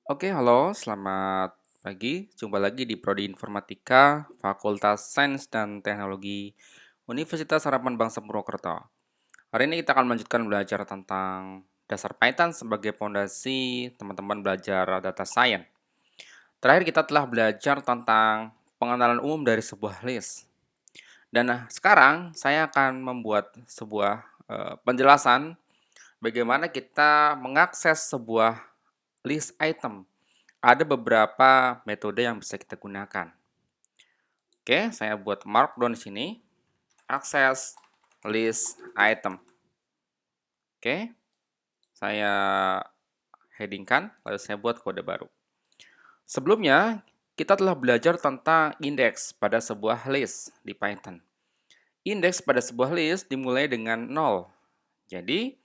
Oke, halo, selamat pagi. Jumpa lagi di Prodi Informatika, Fakultas Sains dan Teknologi, Universitas Harapan Bangsa Purwokerto. Hari ini kita akan melanjutkan belajar tentang dasar Python sebagai fondasi teman-teman belajar data science. Terakhir kita telah belajar tentang pengenalan umum dari sebuah list. Dan sekarang saya akan membuat sebuah penjelasan bagaimana kita mengakses sebuah list item. Ada beberapa metode yang bisa kita gunakan. Oke, saya buat markdown di sini. Akses list item. Oke, saya headingkan, lalu saya buat kode baru. Sebelumnya, kita telah belajar tentang indeks pada sebuah list di Python. Indeks pada sebuah list dimulai dengan 0. Jadi,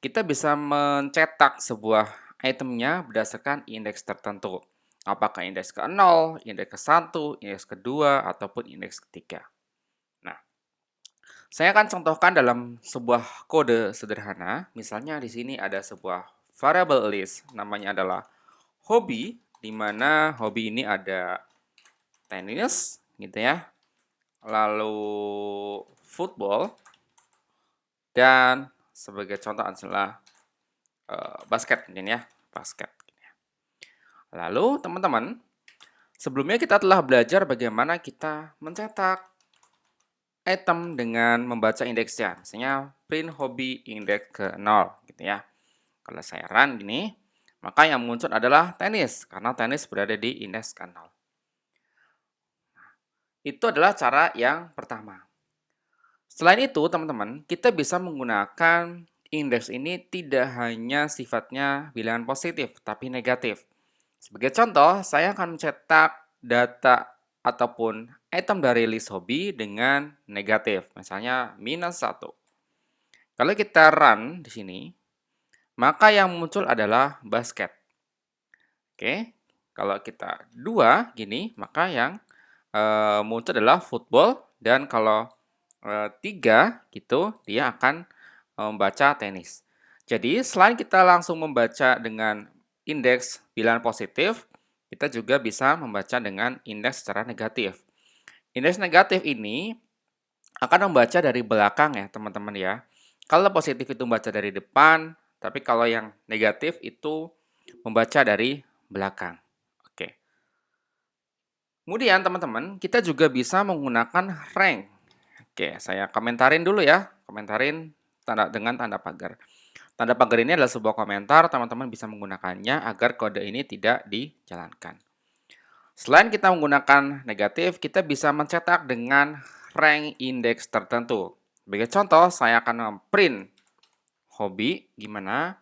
kita bisa mencetak sebuah itemnya berdasarkan indeks tertentu. Apakah indeks ke-0, indeks ke-1, indeks kedua, ataupun indeks ketiga. Nah, saya akan contohkan dalam sebuah kode sederhana. Misalnya di sini ada sebuah variable list, namanya adalah hobi, di mana hobi ini ada tenis, gitu ya. Lalu football, dan sebagai contoh adalah basket, mungkin ya, basket. Lalu teman-teman, sebelumnya kita telah belajar bagaimana kita mencetak item dengan membaca indeksnya. Misalnya print hobi indeks ke 0 gitu ya. Kalau saya run gini, maka yang muncul adalah tenis karena tenis berada di indeks ke 0. Itu adalah cara yang pertama. Selain itu, teman-teman, kita bisa menggunakan indeks ini tidak hanya sifatnya bilangan positif, tapi negatif. Sebagai contoh, saya akan mencetak data ataupun item dari list hobi dengan negatif, misalnya -1. Kalau kita run di sini, maka yang muncul adalah basket. Oke, kalau kita 2 gini, maka yang muncul adalah football, dan kalau 3 gitu, dia akan membaca tenis. Jadi, selain kita langsung membaca dengan indeks bilangan positif, kita juga bisa membaca dengan indeks secara negatif. Indeks negatif ini akan membaca dari belakang ya, teman-teman ya. Kalau positif itu membaca dari depan, tapi kalau yang negatif itu membaca dari belakang. Oke. Kemudian teman-teman, kita juga bisa menggunakan rank. Oke, saya komentarin dulu ya. Komentarin dengan tanda pagar. Tanda pagar ini adalah sebuah komentar, teman-teman bisa menggunakannya agar kode ini tidak dijalankan. Selain kita menggunakan negatif, kita bisa mencetak dengan rank indeks tertentu. Sebagai contoh, saya akan print hobi, gimana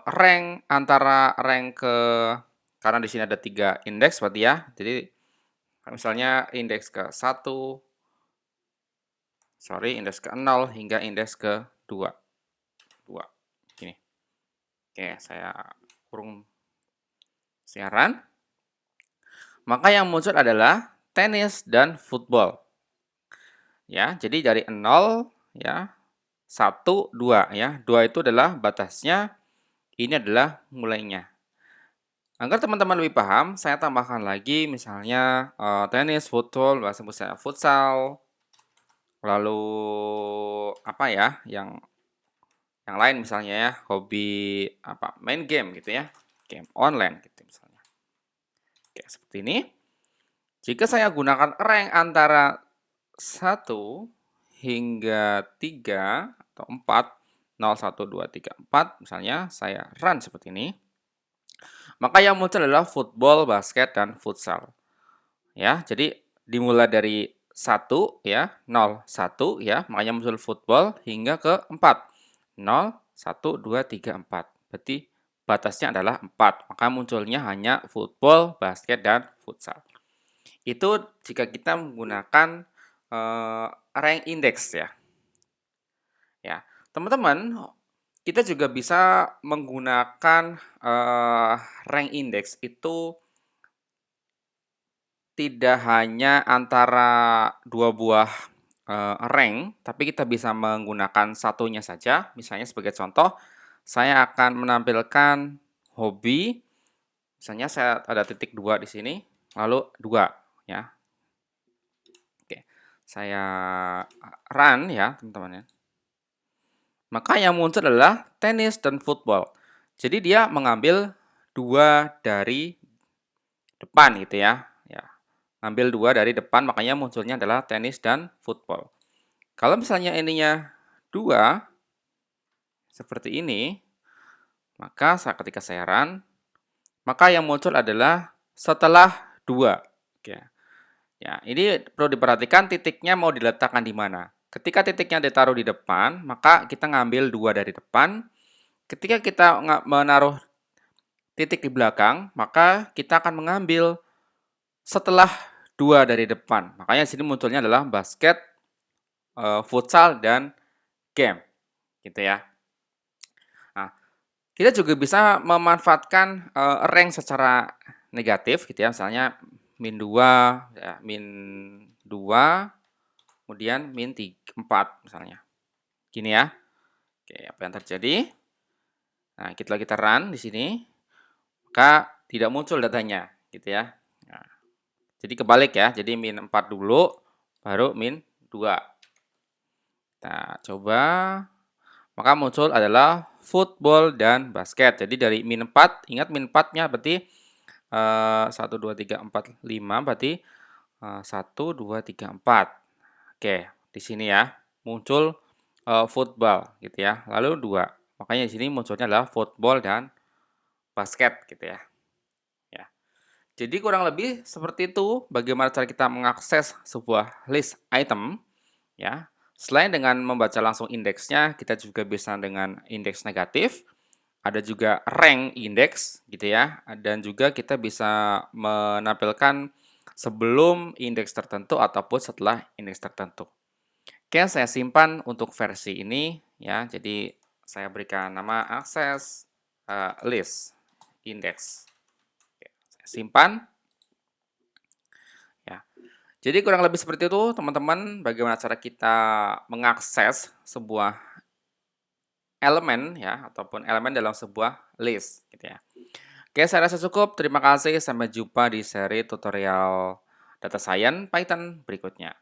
rank antara rank ke, karena di sini ada 3 indeks berarti ya. Jadi misalnya indeks ke-1, indeks ke-0 hingga indeks ke-2. 2. Gini. Oke, saya kurung siaran. Maka yang muncul adalah tenis dan football. Ya, jadi dari 0 ya, 1, 2 ya. 2 itu adalah batasnya, ini adalah mulainya. Agar teman-teman lebih paham, saya tambahkan lagi misalnya tenis, football, bahasa Indonesia futsal, lalu apa ya, yang lain misalnya ya, hobi apa, main game gitu ya, game online gitu misalnya. Oke, seperti ini. Jika saya gunakan rank antara 1 hingga 3 atau 4, 0, 1, 2, 3, 4, misalnya saya run seperti ini, maka yang muncul adalah football, basket, dan futsal. Ya, jadi dimulai dari 1 ya, 0, 1 ya, makanya muncul football hingga ke 4. 0, 1, 2, 3, 4. Berarti batasnya adalah 4, maka munculnya hanya football, basket, dan futsal. Itu jika kita menggunakan rank index ya. Ya, teman-teman, kita juga bisa menggunakan rank index itu tidak hanya antara dua buah rank, tapi kita bisa menggunakan satunya saja. Misalnya sebagai contoh, saya akan menampilkan hobi Misalnya saya ada titik 2 di sini, lalu 2 ya. Oke. Saya run ya, teman-teman ya. Maka yang muncul adalah tenis dan football. Jadi dia mengambil 2 dari depan gitu ya. Ya. Ambil 2 dari depan, makanya munculnya adalah tenis dan football. Kalau misalnya ininya 2 seperti ini, maka ketika saya run, maka yang muncul adalah setelah 2. Oke. Ya, ini perlu diperhatikan titiknya mau diletakkan di mana. Ketika titiknya ditaruh di depan, maka kita ngambil 2 dari depan. Ketika kita menaruh titik di belakang, maka kita akan mengambil setelah 2 dari depan. Makanya di sini munculnya adalah basket, futsal, dan game. Gitu ya. Nah, kita juga bisa memanfaatkan rank secara negatif gitu ya. Misalnya min 2, ya, min 2, kemudian min 4 misalnya. Gini ya. Oke, apa yang terjadi? Nah, kita run di sini, maka tidak muncul datanya gitu ya. Nah, jadi kebalik ya. Jadi min 4 dulu, baru min 2. Kita coba. Maka muncul adalah football dan basket. Jadi dari min 4, ingat min 4-nya berarti 1, 2, 3, 4, 5, berarti 1, 2, 3, 4. Oke, di sini ya, muncul football gitu ya. Lalu 2. Makanya di sini munculnya adalah football dan basket gitu ya. Ya. Jadi kurang lebih seperti itu bagaimana cara kita mengakses sebuah list item ya. Selain dengan membaca langsung indeksnya, kita juga bisa dengan indeks negatif, ada juga rank index gitu ya, dan juga kita bisa menampilkan sebelum indeks tertentu ataupun setelah indeks tertentu. Oke, saya simpan untuk versi ini ya. Jadi saya berikan nama akses list index. Oke, saya simpan. Ya. Jadi kurang lebih seperti itu teman-teman, bagaimana cara kita mengakses sebuah elemen ya ataupun elemen dalam sebuah list gitu ya. Oke, saya rasa cukup. Terima kasih. Sampai jumpa di seri tutorial Data Science Python berikutnya.